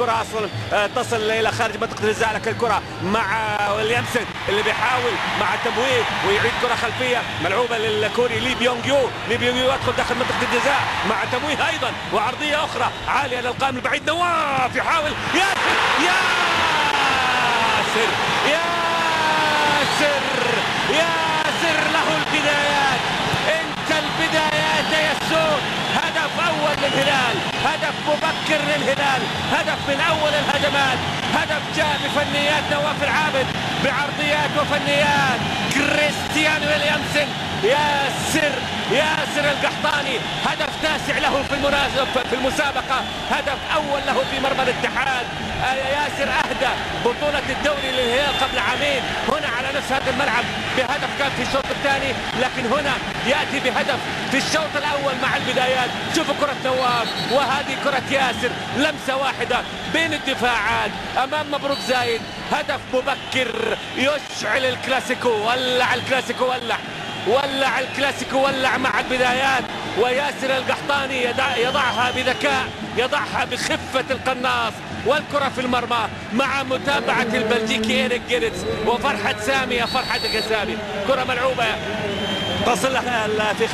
الكرة اصلا تصل الى خارج منطقه الجزاء، لكن الكرة مع ويليامسون اللي بيحاول مع التمويه ويعيد كرة خلفيه ملعوبه للكوري لي بيونغ يو يدخل داخل منطقه الجزاء مع تمويه ايضا وعرضيه اخرى عاليه للقائم البعيد. نواف يحاول ياسر له البدايات. انت البدايات يا يسون. هدف اول للهلال، هدف مبكر للهلال، هدف من اول الهجمات، هدف جاء بفنيات نواف العابد بعرضيات وفنيات كريستيان ويليامسون. ياسر القحطاني هدف تاسع له في المسابقة، هدف أول له في مرمى الاتحاد. ياسر أهدى بطولة الدوري للهلال قبل عامين هنا على نفس هذا الملعب بهدف كان في الشوط الثاني، لكن هنا يأتي بهدف في الشوط الأول مع البدايات. شوفوا كرة نواف وهذه كرة ياسر، لمسة واحدة بين الدفاعات أمام مبروك زايد. هدف مبكر يشعل الكلاسيكو. ولع الكلاسيكو، ولع الكلاسيكو، ولع مع البدايات. وياسر القحطاني يضعها بذكاء، يضعها بخفة القناص، والكرة في المرمى مع متابعة البلجيكي إيريك جيرتس وفرحة سامي. فرحتك يا سامي. كرة ملعوبة تصل في